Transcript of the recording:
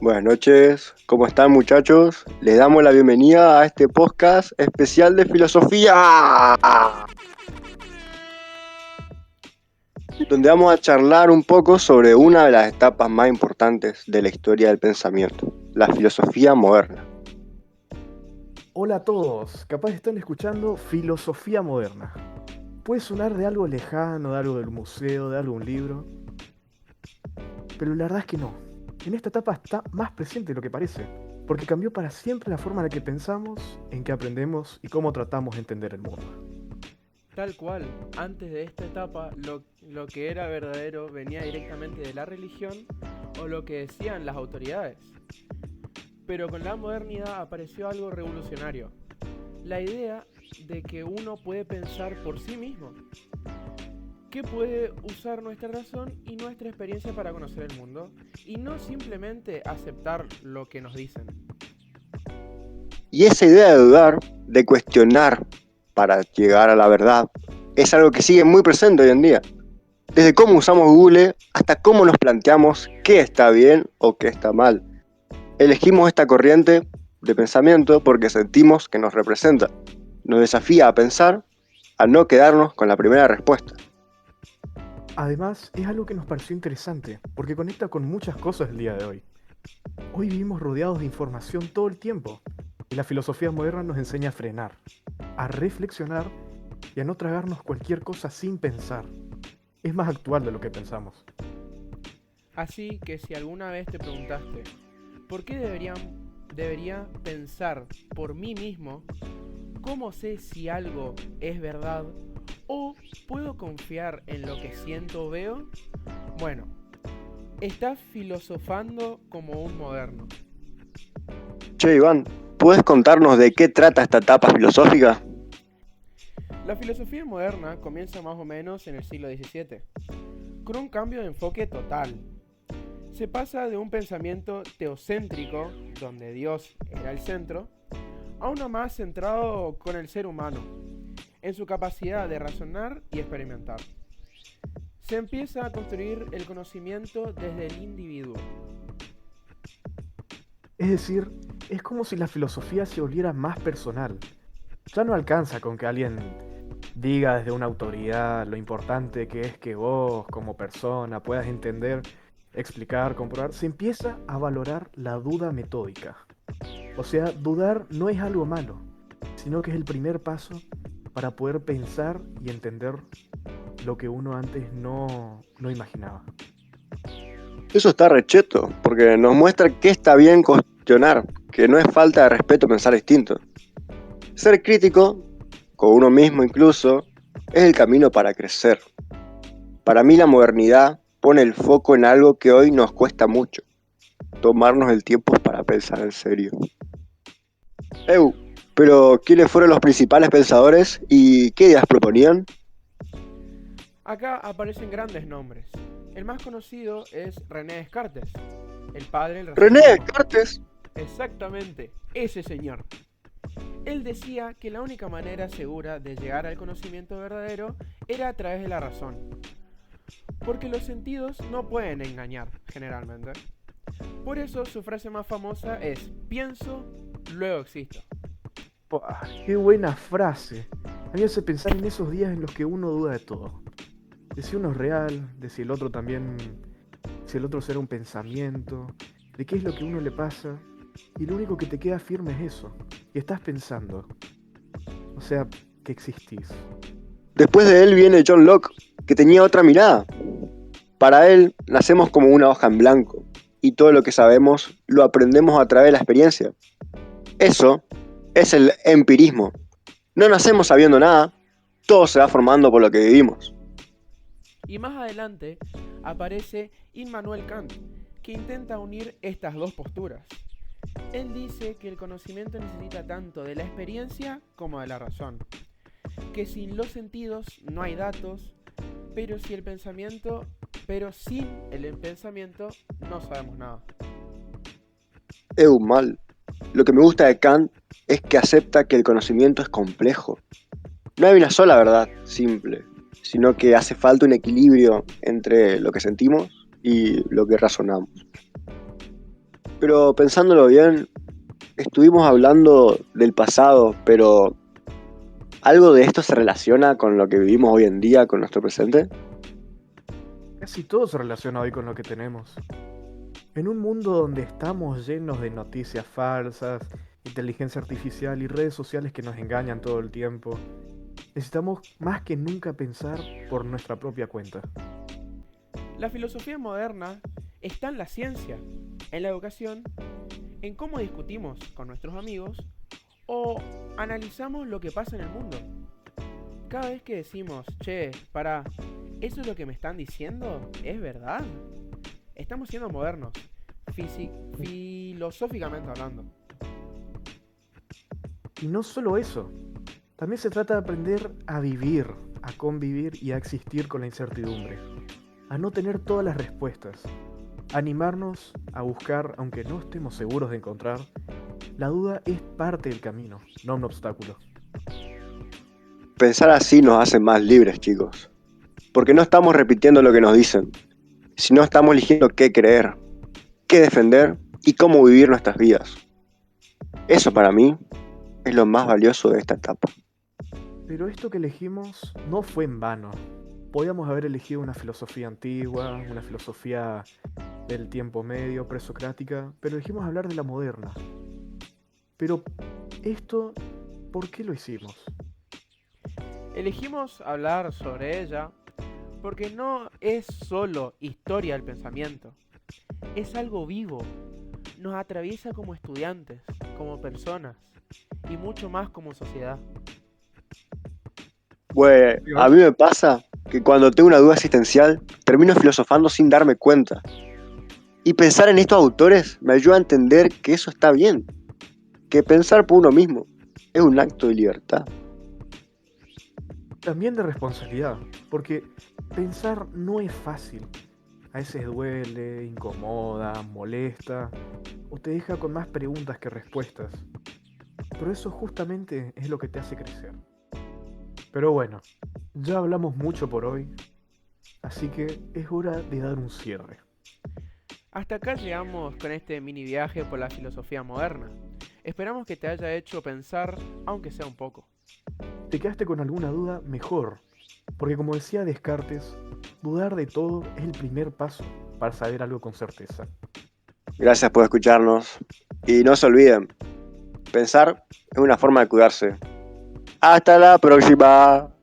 Buenas noches, ¿cómo están muchachos? Les damos la bienvenida a este podcast especial de filosofía, donde vamos a charlar un poco sobre una de las etapas más importantes de la historia del pensamiento, la filosofía moderna. Hola a todos, capaz están escuchando Filosofía Moderna. Puede sonar de algo lejano, de algo del museo, de algo de un libro, pero la verdad es que no. En esta etapa está más presente de lo que parece, porque cambió para siempre la forma en la que pensamos, en que aprendemos y cómo tratamos de entender el mundo. Tal cual, antes de esta etapa, lo que era verdadero venía directamente de la religión o lo que decían las autoridades. Pero con la modernidad apareció algo revolucionario, la idea de que uno puede pensar por sí mismo, que puede usar nuestra razón y nuestra experiencia para conocer el mundo, y no simplemente aceptar lo que nos dicen. Y esa idea de dudar, de cuestionar para llegar a la verdad, es algo que sigue muy presente hoy en día. Desde cómo usamos Google hasta cómo nos planteamos qué está bien o qué está mal. Elegimos esta corriente de pensamiento porque sentimos que nos representa. Nos desafía a pensar, a no quedarnos con la primera respuesta. Además, es algo que nos pareció interesante, porque conecta con muchas cosas del día de hoy. Hoy vivimos rodeados de información todo el tiempo, y la filosofía moderna nos enseña a frenar, a reflexionar y a no tragarnos cualquier cosa sin pensar. Es más actual de lo que pensamos. Así que si alguna vez te preguntaste, ¿por qué debería pensar por mí mismo? ¿Cómo sé si algo es verdad? ¿O puedo confiar en lo que siento o veo? Bueno, estás filosofando como un moderno. Che, Iván, ¿puedes contarnos de qué trata esta etapa filosófica? La filosofía moderna comienza más o menos en el siglo XVII, con un cambio de enfoque total. Se pasa de un pensamiento teocéntrico, donde Dios era el centro, a uno más centrado con el ser humano, en su capacidad de razonar y experimentar. Se empieza a construir el conocimiento desde el individuo. Es decir, es como si la filosofía se volviera más personal. Ya no alcanza con que alguien diga desde una autoridad lo importante que es que vos, como persona, puedas entender, explicar, comprobar. Se empieza a valorar la duda metódica. O sea, dudar no es algo malo, sino que es el primer paso para poder pensar y entender lo que uno antes no imaginaba. Eso está recheto, porque nos muestra que está bien cuestionar, que no es falta de respeto pensar distinto. Ser crítico, con uno mismo incluso, es el camino para crecer. Para mí la modernidad pone el foco en algo que hoy nos cuesta mucho, tomarnos el tiempo para pensar en serio. Eu, pero ¿quiénes fueron los principales pensadores y qué ideas proponían? Acá aparecen grandes nombres. El más conocido es René Descartes, el padre del René racionalismo. Descartes. Exactamente, ese señor. Él decía que la única manera segura de llegar al conocimiento verdadero era a través de la razón, porque los sentidos no pueden engañar, generalmente. Por eso su frase más famosa es, pienso, luego existo. ¡Buah! ¡Qué buena frase! A mí me hace pensar en esos días en los que uno duda de todo. De si uno es real, de si el otro también, si el otro será un pensamiento, de qué es lo que a uno le pasa, y lo único que te queda firme es eso, que estás pensando, o sea, que existís. Después de él viene John Locke, que tenía otra mirada. Para él, nacemos como una hoja en blanco, y todo lo que sabemos lo aprendemos a través de la experiencia. Eso es el empirismo. No nacemos sabiendo nada, todo se va formando por lo que vivimos. Y más adelante aparece Immanuel Kant, que intenta unir estas dos posturas. Él dice que el conocimiento necesita tanto de la experiencia como de la razón, que sin los sentidos no hay datos, pero si el pensamiento, pero sin el pensamiento no sabemos nada. Mal. Lo que me gusta de Kant es que acepta que el conocimiento es complejo. No hay una sola verdad simple, sino que hace falta un equilibrio entre lo que sentimos y lo que razonamos. Pero pensándolo bien, estuvimos hablando del pasado, pero ¿algo de esto se relaciona con lo que vivimos hoy en día, con nuestro presente? Casi todo se relaciona hoy con lo que tenemos. En un mundo donde estamos llenos de noticias falsas, inteligencia artificial y redes sociales que nos engañan todo el tiempo, necesitamos más que nunca pensar por nuestra propia cuenta. La filosofía moderna está en la ciencia, en la educación, en cómo discutimos con nuestros amigos o analizamos lo que pasa en el mundo. Cada vez que decimos, che, pará, ¿eso es lo que me están diciendo? ¿Es verdad? Estamos siendo modernos, filosóficamente hablando. Y no solo eso, también se trata de aprender a vivir, a convivir y a existir con la incertidumbre, a no tener todas las respuestas, a animarnos a buscar, aunque no estemos seguros de encontrar. La duda es parte del camino, no un obstáculo. Pensar así nos hace más libres, chicos. Porque no estamos repitiendo lo que nos dicen, sino estamos eligiendo qué creer, qué defender y cómo vivir nuestras vidas. Eso para mí es lo más valioso de esta etapa. Pero esto que elegimos no fue en vano. Podíamos haber elegido una filosofía antigua, una filosofía del tiempo medio, presocrática, pero elegimos hablar de la moderna. Pero esto, ¿por qué lo hicimos? Elegimos hablar sobre ella porque no es solo historia del pensamiento, es algo vivo, nos atraviesa como estudiantes, como personas y mucho más como sociedad. Pues a mí me pasa que cuando tengo una duda existencial, termino filosofando sin darme cuenta. Y pensar en estos autores me ayuda a entender que eso está bien, que pensar por uno mismo es un acto de libertad. También de responsabilidad, porque pensar no es fácil. A veces duele, incomoda, molesta, o te deja con más preguntas que respuestas. Pero eso justamente es lo que te hace crecer. Pero bueno, ya hablamos mucho por hoy, así que es hora de dar un cierre. Hasta acá llegamos con este mini viaje por la filosofía moderna. Esperamos que te haya hecho pensar, aunque sea un poco. ¿Te quedaste con alguna duda? Mejor, porque como decía Descartes, dudar de todo es el primer paso para saber algo con certeza. Gracias por escucharnos y no se olviden, pensar es una forma de cuidarse. Hasta la próxima.